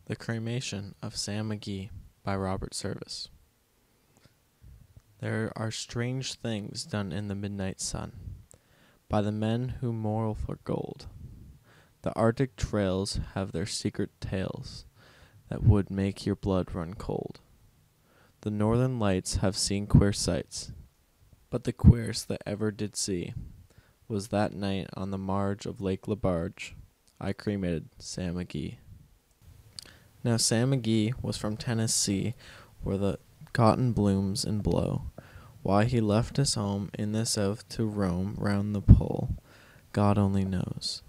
The Cremation of Sam McGee by Robert Service. There are strange things done in the midnight sun by the men who moil for gold. The Arctic trails have their secret tales that would make your blood run cold. The northern lights have seen queer sights, but the queerest that ever did see was that night on the marge of Lake Lebarge I cremated Sam McGee. Now Sam McGee was from Tennessee, where the cotton blooms and blow. Why he left his home in the south to roam round the pole, God only knows.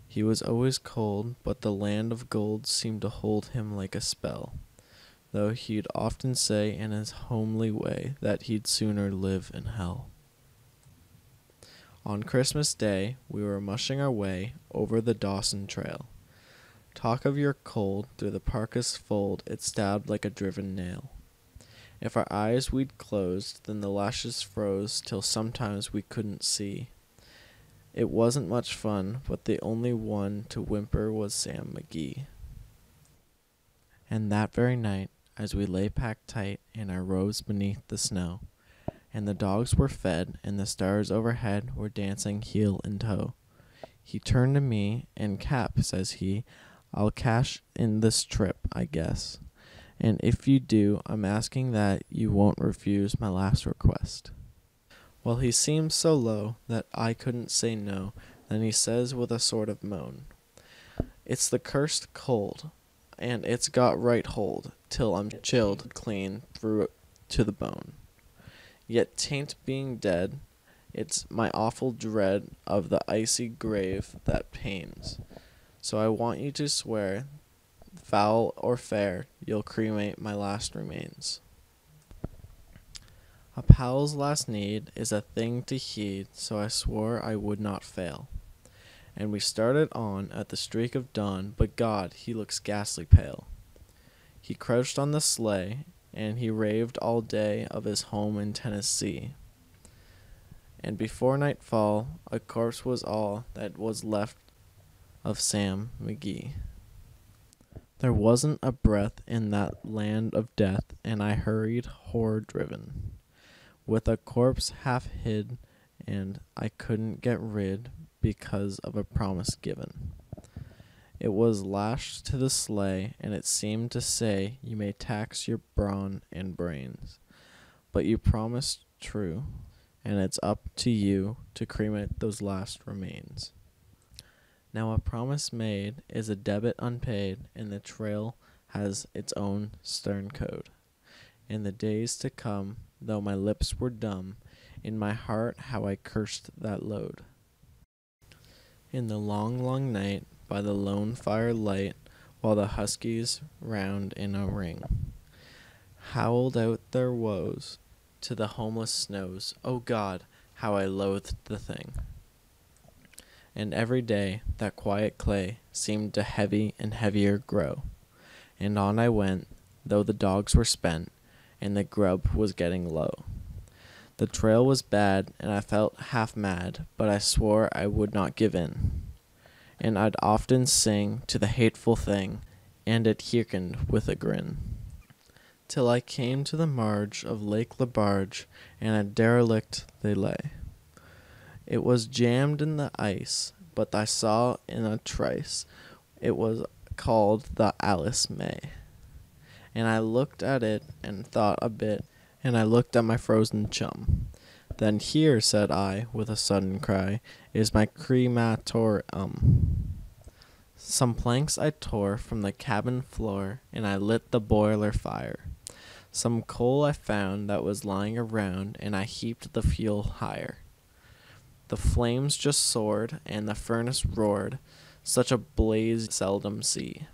He was always cold, but the land of gold seemed to hold him like a spell, though he'd often say in his homely way that he'd sooner live in hell. On Christmas Day, we were mushing our way over the Dawson trail. Talk of your cold, through the parka's fold it stabbed like a driven nail. If our eyes we'd closed, then the lashes froze till sometimes we couldn't see. It wasn't much fun, but the only one to whimper was Sam McGee. And that very night, as we lay packed tight in our robes beneath the snow, and the dogs were fed and the stars overhead were dancing heel and toe, he turned to me, and Cap, says he, I'll cash in this trip, I guess. And if you do, I'm asking that you won't refuse my last request. Well, he seemed so low that I couldn't say no. Then he says with a sort of moan, it's the cursed cold, and it's got right hold, till I'm chilled clean through to the bone. Yet 'tain't being dead, it's my awful dread of the icy grave that pains. So I want you to swear, foul or fair, you'll cremate my last remains. A pal's last need is a thing to heed, so I swore I would not fail. And we started on at the streak of dawn, but God, he looks ghastly pale. He crouched on the sleigh, and he raved all day of his home in Tennessee. And before nightfall, a corpse was all that was left of Sam McGee. There wasn't a breath in that land of death, and I hurried horror-driven, with a corpse half hid, and I couldn't get rid because of a promise given. It was lashed to the sleigh, and it seemed to say, you may tax your brawn and brains, but you promised true, and it's up to you to cremate those last remains. Now a promise made is a debit unpaid, and the trail has its own stern code. In the days to come, though my lips were dumb, in my heart how I cursed that load. In the long, long night, by the lone fire light, while the huskies round in a ring howled out their woes to the homeless snows, oh God, how I loathed the thing. And every day that quiet clay seemed to heavy and heavier grow, and on I went, though the dogs were spent, and the grub was getting low. The trail was bad, and I felt half mad, but I swore I would not give in. And I'd often sing to the hateful thing, and it hearkened with a grin. Till I came to the marge of Lake Lebarge, and a derelict they lay. It was jammed in the ice, but I saw in a trice it was called the Alice May. And I looked at it and thought a bit, and I looked at my frozen chum. Then here, said I, with a sudden cry, is my crematorium. Some planks I tore from the cabin floor, and I lit the boiler fire. Some coal I found that was lying around, and I heaped the fuel higher. The flames just soared, and the furnace roared, such a blaze seldom see.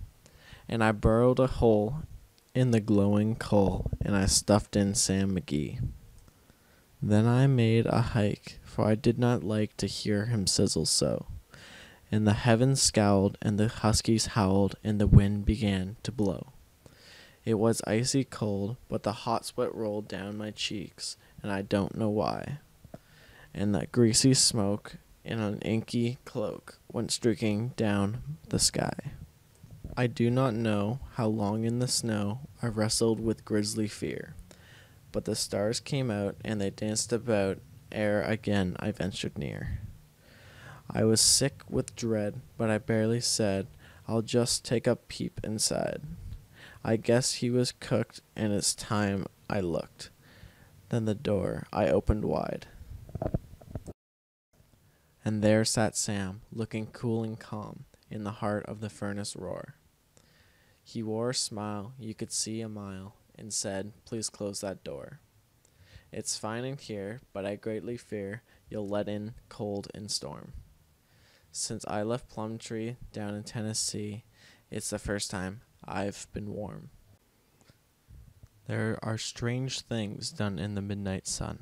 And I burrowed a hole in the glowing coal, and I stuffed in Sam McGee. Then I made a hike, for I did not like to hear him sizzle so. And the heavens scowled, and the huskies howled, and the wind began to blow. It was icy cold, but the hot sweat rolled down my cheeks, and I don't know why. And that greasy smoke in an inky cloak went streaking down the sky. I do not know how long in the snow I wrestled with grisly fear, but the stars came out and they danced about ere again I ventured near. I was sick with dread, but I barely said, I'll just take a peep inside. I guess he was cooked, and it's time I looked. Then the door I opened wide. And there sat Sam, looking cool and calm, in the heart of the furnace roar. He wore a smile you could see a mile, and said, Please close that door. It's fine in here, but I greatly fear you'll let in cold and storm. Since I left Plumtree down in Tennessee, it's the first time I've been warm. There are strange things done in the midnight sun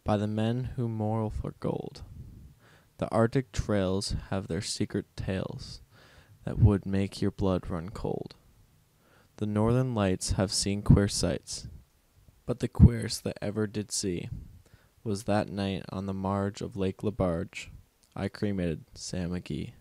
by the men who moil for gold. The Arctic trails have their secret tales that would make your blood run cold. The northern lights have seen queer sights, but the queerest that ever did see was that night on the marge of Lake Lebarge I cremated Sam McGee.